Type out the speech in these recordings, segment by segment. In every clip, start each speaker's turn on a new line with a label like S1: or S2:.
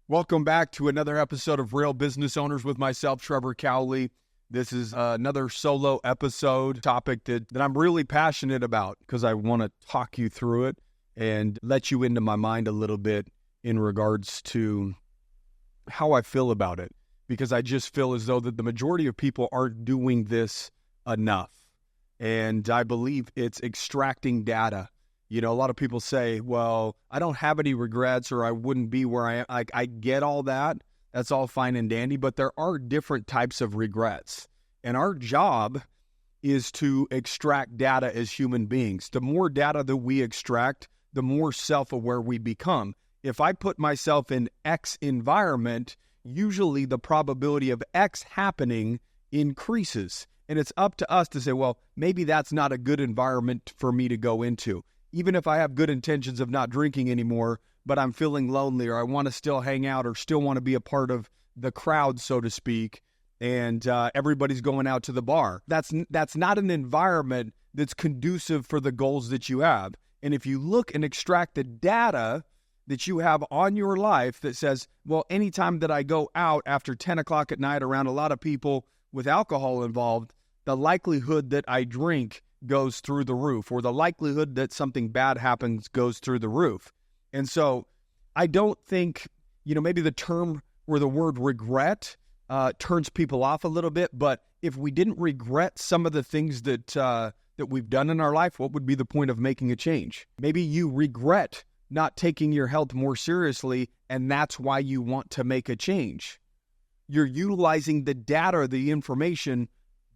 S1: Welcome back to another episode of Real Business Owners with myself, Trevor Cowley. This is another solo episode topic that I'm really passionate about because I want to talk you through it and let you into my mind a little bit in regards to how I feel about it, because I just feel as though that the majority of people aren't doing this enough. And I believe it's extracting data. You know, a lot of people say, well, I don't have any regrets or I wouldn't be where I am. I get all that. That's all fine and dandy, but there are different types of regrets. And our job is to extract data as human beings. The more data that we extract, the more self-aware we become. If I put myself in X environment, usually the probability of X happening increases. And it's up to us to say, well, maybe that's not a good environment for me to go into. Even if I have good intentions of not drinking anymore, but I'm feeling lonely or I want to still hang out or still want to be a part of the crowd, so to speak, and everybody's going out to the bar. That's not an environment that's conducive for the goals that you have. And if you look and extract the data that you have on your life that says, well, anytime that I go out after 10 o'clock at night around a lot of people with alcohol involved, the likelihood that I drink goes through the roof, or the likelihood that something bad happens goes through the roof. And so I don't think, maybe the term or the word regret turns people off a little bit, but if we didn't regret some of the things that we've done in our life, what would be the point of making a change? Maybe you regret not taking your health more seriously, and that's why you want to make a change. You're utilizing the data or the information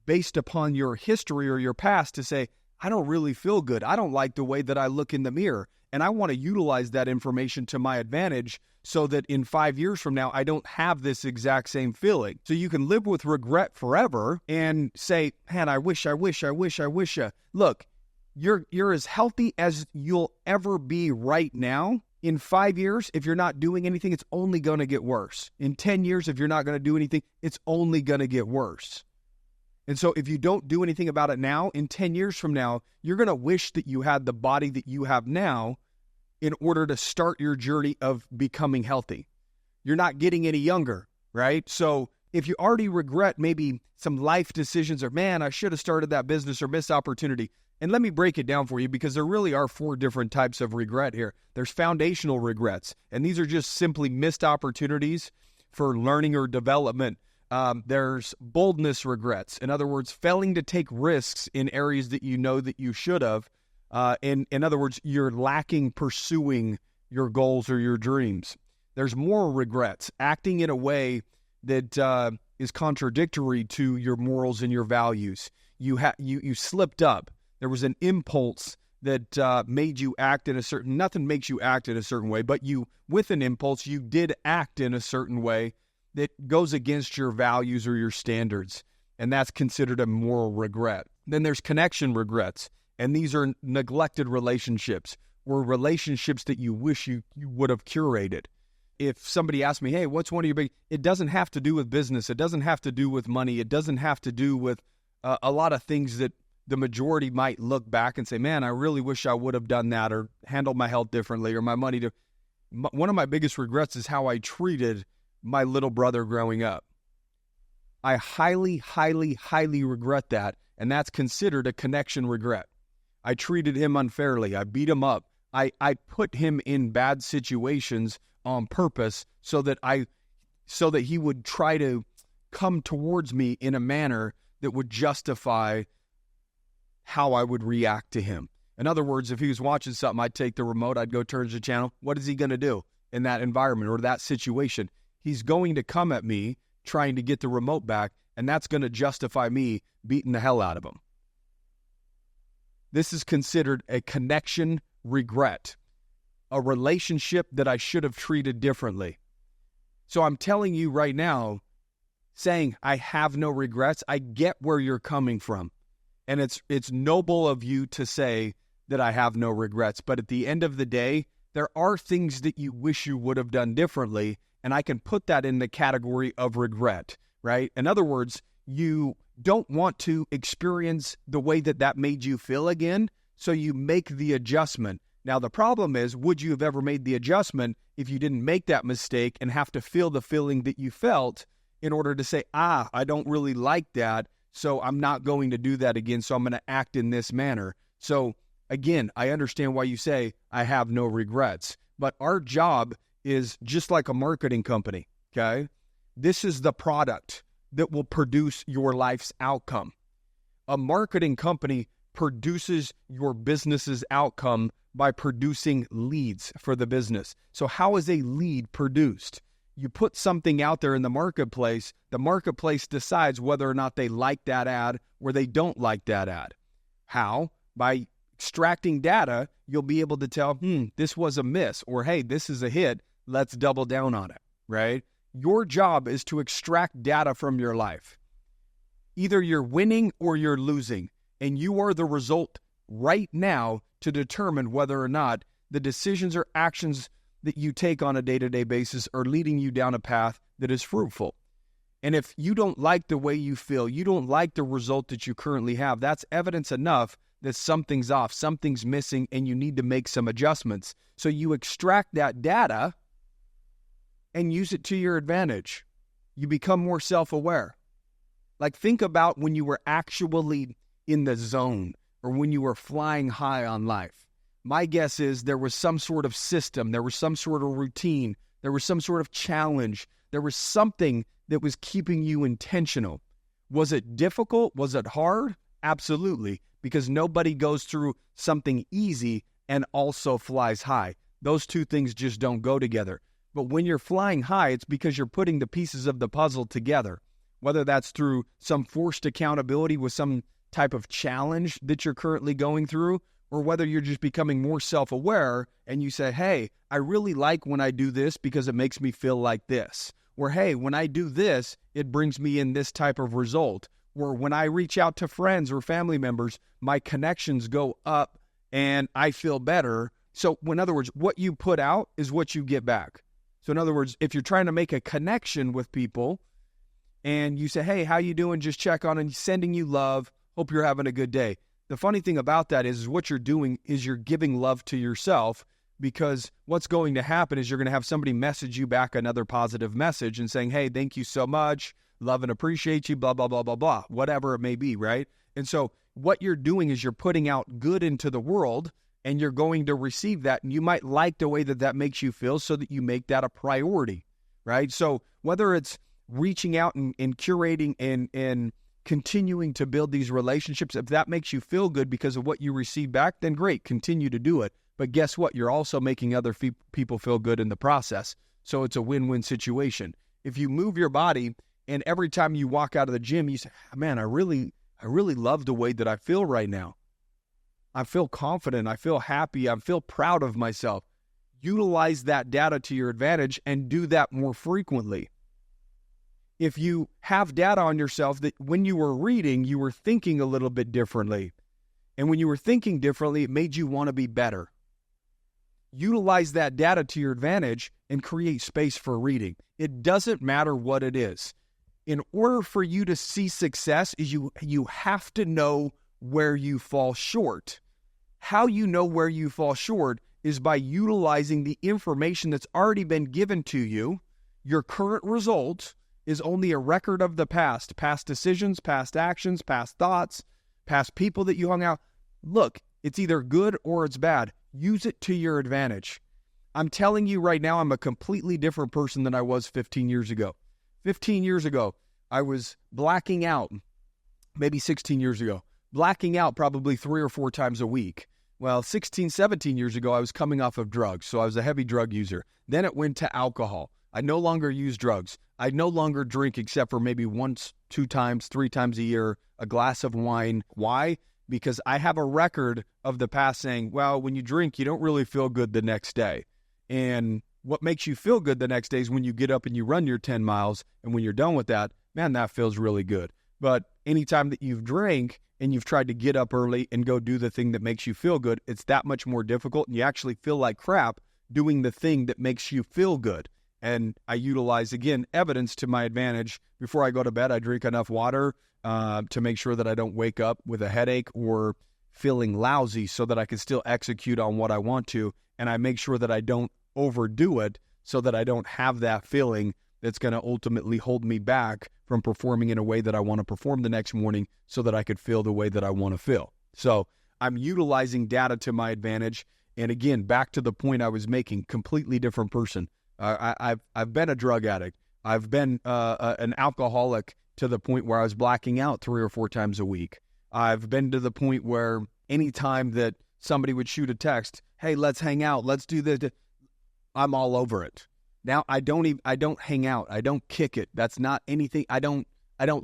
S1: based upon your history or your past to say, I don't really feel good. I don't like the way that I look in the mirror. And I want to utilize that information to my advantage so that in 5 years from now, I don't have this exact same feeling. So you can live with regret forever and say, man, I wish. Look, you're as healthy as you'll ever be right now. In 5 years, if you're not doing anything, it's only going to get worse. In 10 years, if you're not going to do anything, it's only going to get worse. And so if you don't do anything about it now, in 10 years from now, you're going to wish that you had the body that you have now in order to start your journey of becoming healthy. You're not getting any younger, right? So if you already regret maybe some life decisions or, man, I should have started that business or missed opportunity. And let me break it down for you, because there really are 4 different types of regret here. There's foundational regrets, and these are just simply missed opportunities for learning or development. There's boldness regrets. In other words, failing to take risks in areas that you know that you should have. In other words, you're lacking pursuing your goals or your dreams. There's moral regrets, acting in a way that is contradictory to your morals and your values. You slipped up. There was an impulse that made you act in a certain. Nothing makes you act in a certain way, but with an impulse, you did act in a certain way that goes against your values or your standards, and that's considered a moral regret. Then there's connection regrets, and these are neglected relationships or relationships that you wish you would have curated. If somebody asks me, hey, what's one of your big, it doesn't have to do with business, it doesn't have to do with money, it doesn't have to do with a lot of things that the majority might look back and say, man, I really wish I would have done that or handled my health differently or my money. One of my biggest regrets is how I treated my little brother growing up. I highly, highly, highly regret that, and that's considered a connection regret. I treated him unfairly. I beat him up. I put him in bad situations on purpose so that he would try to come towards me in a manner that would justify how I would react to him. In other words, if he was watching something, I'd take the remote, I'd go turn the channel. What is he going to do in that environment or that situation? He's going to come at me trying to get the remote back, and that's going to justify me beating the hell out of him. This is considered a connection regret, a relationship that I should have treated differently. So I'm telling you right now, saying I have no regrets, I get where you're coming from. And it's noble of you to say that I have no regrets. But at the end of the day, there are things that you wish you would have done differently. And I can put that in the category of regret, right? In other words, you don't want to experience the way that made you feel again. So you make the adjustment. Now, the problem is, would you have ever made the adjustment if you didn't make that mistake and have to feel the feeling that you felt in order to say, I don't really like that, so I'm not going to do that again, so I'm going to act in this manner. So again, I understand why you say, I have no regrets. But our job is just like a marketing company, okay? This is the product that will produce your life's outcome. A marketing company produces your business's outcome by producing leads for the business. So how is a lead produced? You put something out there in the marketplace decides whether or not they like that ad or they don't like that ad. How? By extracting data, you'll be able to tell, this was a miss, or hey, this is a hit, let's double down on it, right? Your job is to extract data from your life. Either you're winning or you're losing, and you are the result right now to determine whether or not the decisions or actions that you take on a day-to-day basis are leading you down a path that is fruitful. And if you don't like the way you feel, you don't like the result that you currently have, that's evidence enough that something's off, something's missing, and you need to make some adjustments. So you extract that data and use it to your advantage. You become more self-aware. Like, think about when you were actually in the zone or when you were flying high on life. My guess is there was some sort of system, there was some sort of routine, there was some sort of challenge, there was something that was keeping you intentional. Was it difficult? Was it hard? Absolutely, because nobody goes through something easy and also flies high. Those two things just don't go together. But when you're flying high, it's because you're putting the pieces of the puzzle together, whether that's through some forced accountability with some type of challenge that you're currently going through, or whether you're just becoming more self-aware and you say, hey, I really like when I do this because it makes me feel like this. Or, hey, when I do this, it brings me in this type of result. Or when I reach out to friends or family members, my connections go up and I feel better. So in other words, what you put out is what you get back. So in other words, if you're trying to make a connection with people and you say, hey, how you doing? Just check on and sending you love. Hope you're having a good day. The funny thing about that is what you're doing is you're giving love to yourself, because what's going to happen is you're going to have somebody message you back another positive message and saying, hey, thank you so much. Love and appreciate you, blah, blah, blah, blah, blah, whatever it may be, right? And so what you're doing is you're putting out good into the world and you're going to receive that. And you might like the way that that makes you feel so that you make that a priority, right? So whether it's reaching out and curating and continuing to build these relationships, if that makes you feel good because of what you receive back, then great, continue to do it. But guess what? You're also making other people feel good in the process. So it's a win-win situation. If you move your body and every time you walk out of the gym, you say, man, I really love the way that I feel right now. I feel confident. I feel happy. I feel proud of myself. Utilize that data to your advantage and do that more frequently. If you have data on yourself that when you were reading, you were thinking a little bit differently. And when you were thinking differently, it made you want to be better. Utilize that data to your advantage and create space for reading. It doesn't matter what it is. In order for you to see success, is you have to know where you fall short. How you know where you fall short is by utilizing the information that's already been given to you. Your current result is only a record of the past decisions, past actions, past thoughts, past people that you hung out. Look, it's either good or it's bad. Use it to your advantage. I'm telling you right now, I'm a completely different person than I was 15 years ago. 15 years ago, I was blacking out, maybe 16 years ago, blacking out probably 3 or 4 times a week. Well, 16, 17 years ago, I was coming off of drugs, so I was a heavy drug user. Then it went to alcohol. I no longer use drugs. I no longer drink except for maybe once, 2 times, 3 times a year, a glass of wine. Why? Because I have a record of the past saying, well, when you drink, you don't really feel good the next day. And what makes you feel good the next day is when you get up and you run your 10 miles. And when you're done with that, man, that feels really good. But anytime that you've drank and you've tried to get up early and go do the thing that makes you feel good, it's that much more difficult. And you actually feel like crap doing the thing that makes you feel good. And I utilize, again, evidence to my advantage. Before I go to bed, I drink enough water to make sure that I don't wake up with a headache or feeling lousy so that I can still execute on what I want to. And I make sure that I don't overdo it so that I don't have that feeling that's going to ultimately hold me back from performing in a way that I want to perform the next morning so that I could feel the way that I want to feel. So I'm utilizing data to my advantage. And again, back to the point I was making, completely different person. I've been a drug addict. I've been an alcoholic to the point where I was blacking out 3 or 4 times a week. I've been to the point where anytime that somebody would shoot a text, hey, let's hang out, let's do this, I'm all over it. Now I don't hang out. I don't kick it. That's not anything. I don't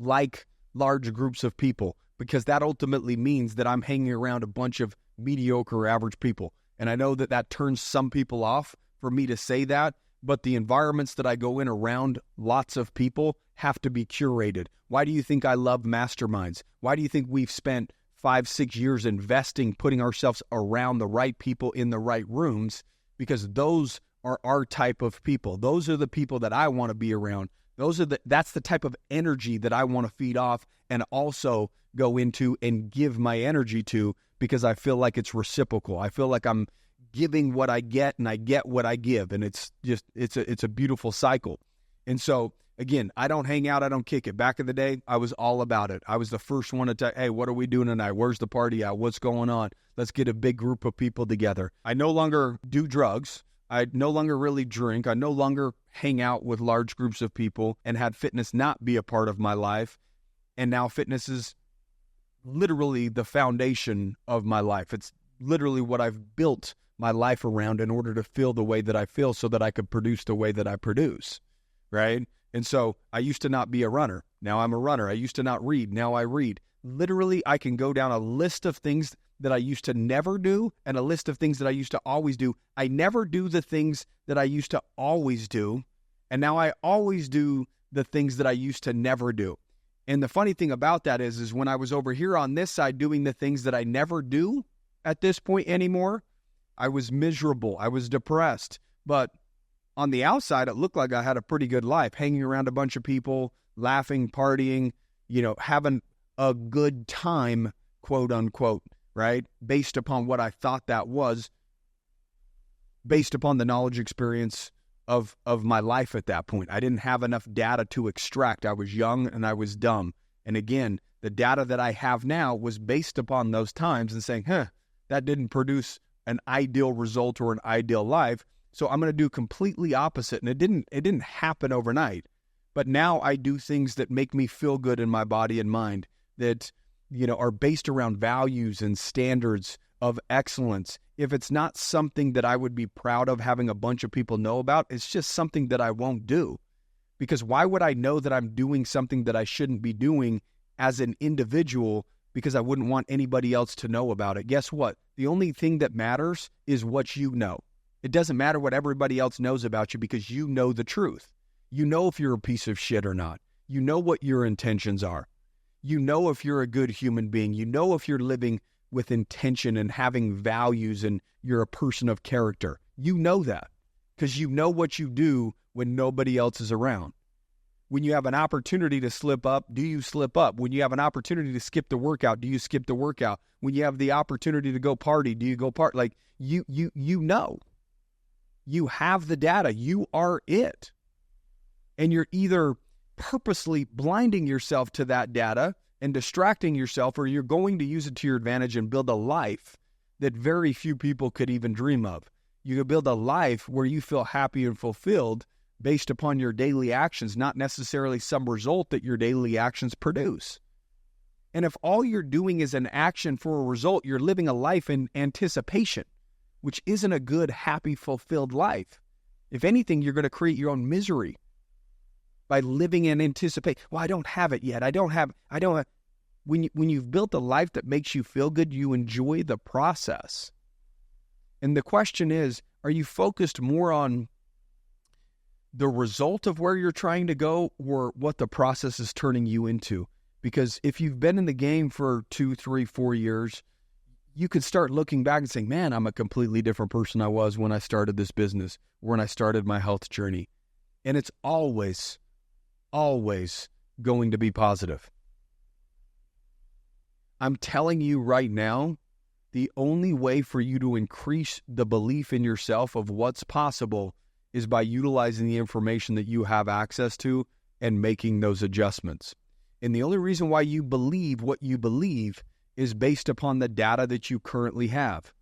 S1: like large groups of people because that ultimately means that I'm hanging around a bunch of mediocre or average people. And I know that that turns some people off for me to say that, but the environments that I go in around lots of people have to be curated. Why do you think I love masterminds? Why do you think we've spent 5-6 years investing, putting ourselves around the right people in the right rooms? Because those are our type of people. Those are the people that I want to be around. That's the type of energy that I want to feed off and also go into and give my energy to, because I feel like it's reciprocal. I feel like I'm giving what I get and I get what I give. And it's a beautiful cycle. And so again, I don't hang out. I don't kick it. Back in the day, I was all about it. I was the first one to tell, hey, what are we doing tonight? Where's the party at? What's going on? Let's get a big group of people together. I no longer do drugs. I no longer really drink. I no longer hang out with large groups of people and had fitness not be a part of my life. And now fitness is literally the foundation of my life. It's literally what I've built my life around in order to feel the way that I feel so that I could produce the way that I produce, right? And so I used to not be a runner. Now I'm a runner. I used to not read. Now I read. Literally, I can go down a list of things that I used to never do and a list of things that I used to always do. I never do the things that I used to always do. And now I always do the things that I used to never do. And the funny thing about that is when I was over here on this side doing the things that I never do at this point anymore, I was miserable. I was depressed. But on the outside, it looked like I had a pretty good life, hanging around a bunch of people, laughing, partying, having a good time, quote unquote, right? Based upon what I thought that was, based upon the knowledge experience of my life at that point. I didn't have enough data to extract. I was young and I was dumb. And again, the data that I have now was based upon those times and saying, that didn't produce an ideal result or an ideal life. So I'm going to do completely opposite. And it didn't happen overnight. But now I do things that make me feel good in my body and mind that, are based around values and standards of excellence. If it's not something that I would be proud of having a bunch of people know about, it's just something that I won't do. Because why would I know that I'm doing something that I shouldn't be doing as an individual because I wouldn't want anybody else to know about it? Guess what? The only thing that matters is what you know. It doesn't matter what everybody else knows about you because you know the truth. You know if you're a piece of shit or not. You know what your intentions are. You know if you're a good human being. You know if you're living with intention and having values and you're a person of character. You know that because you know what you do when nobody else is around. When you have an opportunity to slip up, do you slip up? When you have an opportunity to skip the workout, do you skip the workout? When you have the opportunity to go party, do you go party? Like you know. You have the data. You are it. And you're either purposely blinding yourself to that data and distracting yourself, or you're going to use it to your advantage and build a life that very few people could even dream of. You could build a life where you feel happy and fulfilled based upon your daily actions, not necessarily some result that your daily actions produce. And if all you're doing is an action for a result, you're living a life in anticipation, which isn't a good, happy, fulfilled life. If anything, you're going to create your own misery by living in anticipation. Well, I don't have it yet. I don't have. When you've built a life that makes you feel good, you enjoy the process. And the question is, are you focused more on the result of where you're trying to go or what the process is turning you into? Because if you've been in the game for 2, 3, 4 years, you could start looking back and saying, man, I'm a completely different person I was when I started this business, when I started my health journey. And it's always going to be positive. I'm telling you right now The only way for you to increase the belief in yourself of what's possible is by utilizing the information that you have access to and making those adjustments. And the only reason why you believe what you believe is based upon the data that you currently have.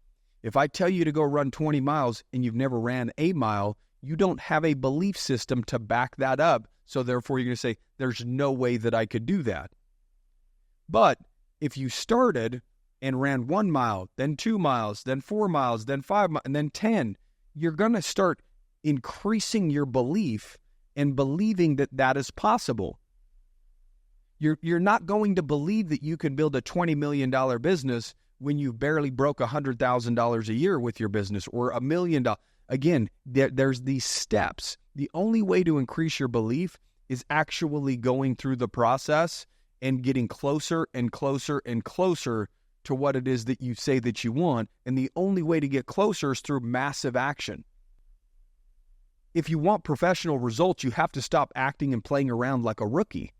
S1: If I tell you to go run 20 miles and you've never ran a mile, you don't have a belief system to back that up. So therefore, you're going to say, there's no way that I could do that. But if you started and ran 1 mile, then 2 miles, then 4 miles, then 5 miles, and then 10, you're going to start increasing your belief and believing that that is possible. You're not going to believe that you can build a $20 million business when you barely broke $100,000 a year with your business, or $1 million. Again, there's these steps. The only way to increase your belief is actually going through the process and getting closer and closer and closer to what it is that you say that you want. And the only way to get closer is through massive action. If you want professional results, you have to stop acting and playing around like a rookie.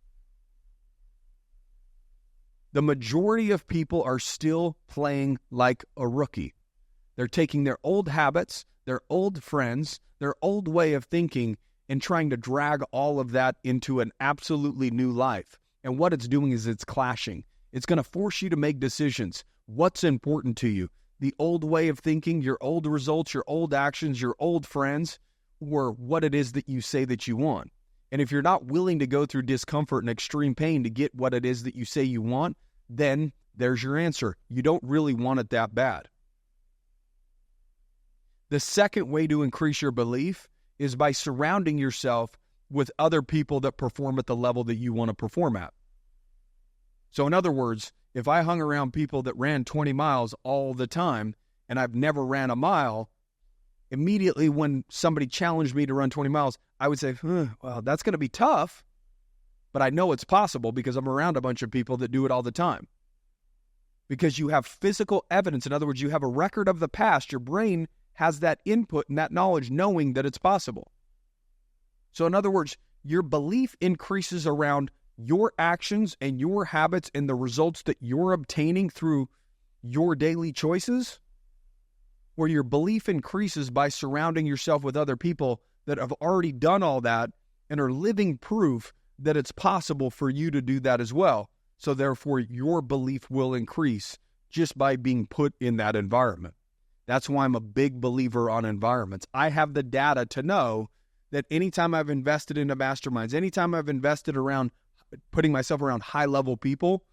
S1: The majority of people are still playing like a rookie. They're taking their old habits, their old friends, their old way of thinking, and trying to drag all of that into an absolutely new life. And what it's doing is it's clashing. It's going to force you to make decisions. What's important to you? The old way of thinking, your old results, your old actions, your old friends, or what it is that you say that you want. And if you're not willing to go through discomfort and extreme pain to get what it is that you say you want, then there's your answer. You don't really want it that bad. The second way to increase your belief is by surrounding yourself with other people that perform at the level that you want to perform at. So in other words, if I hung around people that ran 20 miles all the time and I've never ran a mile, immediately when somebody challenged me to run 20 miles, I would say, well, that's going to be tough, but I know it's possible because I'm around a bunch of people that do it all the time. Because you have physical evidence. In other words, you have a record of the past. Your brain has that input and that knowledge knowing that it's possible. So in other words, your belief increases around your actions and your habits and the results that you're obtaining through your daily choices, where your belief increases by surrounding yourself with other people that have already done all that and are living proof that it's possible for you to do that as well. So therefore, your belief will increase just by being put in that environment. That's why I'm a big believer on environments. I have the data to know that anytime I've invested into masterminds, anytime I've invested around putting myself around high-level people,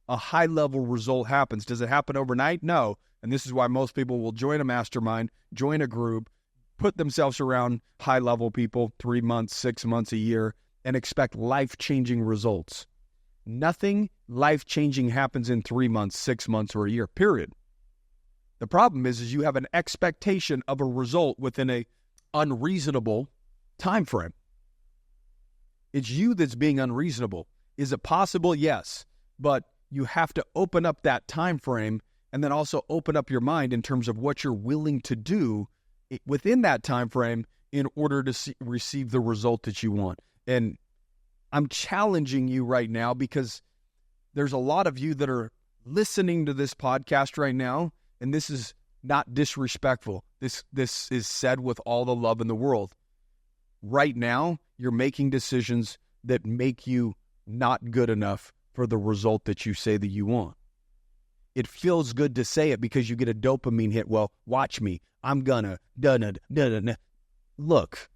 S1: a high-level result happens. Does it happen overnight? No. And this is why most people will join a mastermind, join a group, put themselves around high-level people 3 months, 6 months, a year, and expect life-changing results. Nothing life-changing happens in 3 months, 6 months, or a year, period. The problem is you have an expectation of a result within a unreasonable time frame. It's you that's being unreasonable. Is it possible? Yes. But you have to open up that time frame and then also open up your mind in terms of what you're willing to do within that time frame in order to receive the result that you want. And I'm challenging you right now because there's a lot of you that are listening to this podcast right now, and this is not disrespectful. This is said with all the love in the world. Right now, you're making decisions that make you not good enough for the result that you say that you want. It feels good to say it because you get a dopamine hit. Well, watch me. I'm gonna, da-da-da-da-da. Look,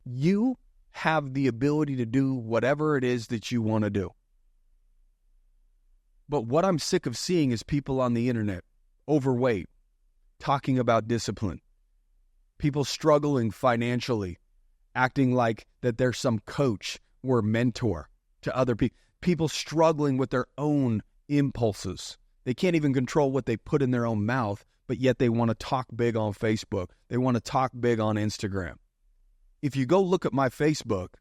S1: you have the ability to do whatever it is that you want to do. But what I'm sick of seeing is people on the internet, overweight, talking about discipline, people struggling financially, acting like that they're some coach or mentor to other people, people struggling with their own impulses. They can't even control what they put in their own mouth, but yet they want to talk big on Facebook. They want to talk big on Instagram. If you go look at my Facebook,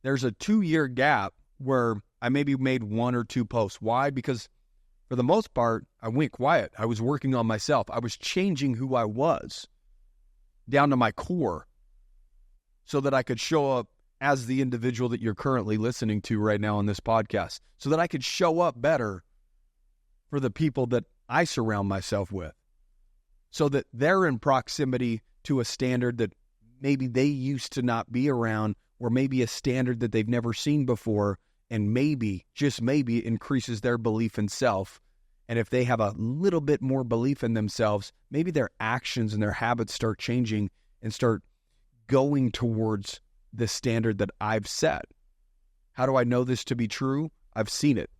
S1: there's a 2-year gap where I maybe made 1 or 2 posts. Why? Because for the most part, I went quiet. I was working on myself. I was changing who I was down to my core so that I could show up as the individual that you're currently listening to right now on this podcast, so that I could show up better for the people that I surround myself with. so that they're in proximity to a standard that maybe they used to not be around, or maybe a standard that they've never seen before, and maybe, just maybe, increases their belief in self. And if they have a little bit more belief in themselves, maybe their actions and their habits start changing and start going towards the standard that I've set. How do I know this to be true? I've seen it.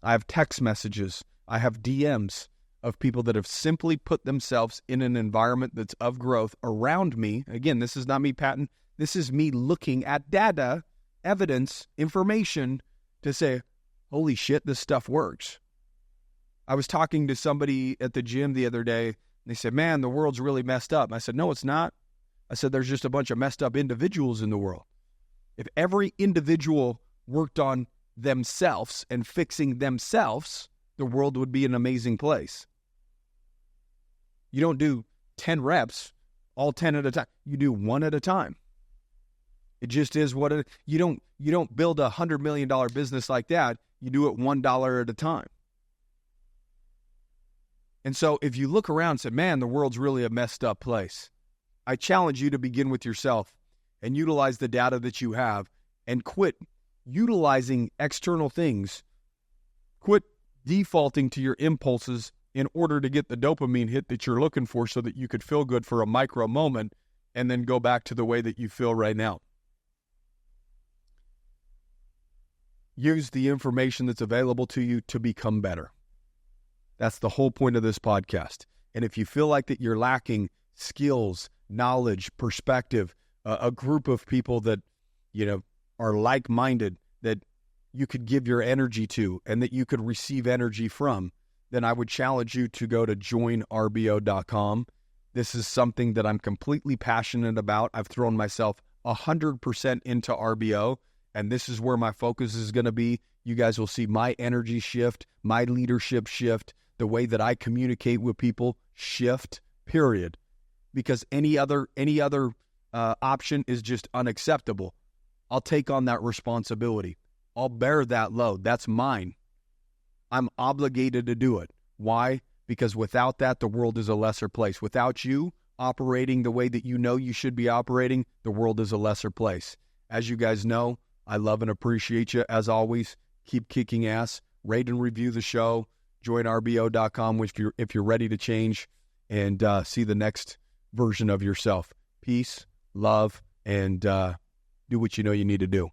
S1: I have text messages. I have DMs of people that have simply put themselves in an environment that's of growth around me. Again, this is not me patent. This is me looking at data, evidence, information to say, holy shit, this stuff works. I was talking to somebody at the gym the other day, and they said, man, the world's really messed up. And I said, no, it's not. I said, there's just a bunch of messed up individuals in the world. If every individual worked on themselves and fixing themselves, the world would be an amazing place. You don't do 10 reps, all 10 at a time. You do one at a time. It just is what it is. You don't build a $100 million business like that. You do it $1 at a time. And so if you look around and say, man, the world's really a messed up place, I challenge you to begin with yourself and utilize the data that you have and quit utilizing external things. Quit defaulting to your impulses in order to get the dopamine hit that you're looking for so that you could feel good for a micro moment and then go back to the way that you feel right now. Use the information that's available to you to become better. That's the whole point of this podcast. And if you feel like that you're lacking skills, knowledge, perspective, a group of people that, are like-minded, that you could give your energy to and that you could receive energy from, then I would challenge you to go to joinrbo.com. This is something that I'm completely passionate about. I've thrown myself 100% into RBO, and this is where my focus is going to be. You guys will see my energy shift, my leadership shift, the way that I communicate with people shift, period. Because any other option is just unacceptable. I'll take on that responsibility. I'll bear that load. That's mine. I'm obligated to do it. Why? Because without that, the world is a lesser place. Without you operating the way that you know you should be operating, the world is a lesser place. As you guys know, I love and appreciate you. As always, keep kicking ass. Rate and review the show. JoinRBO.com if you're ready to change and see the next version of yourself. Peace, love, and do what you know you need to do.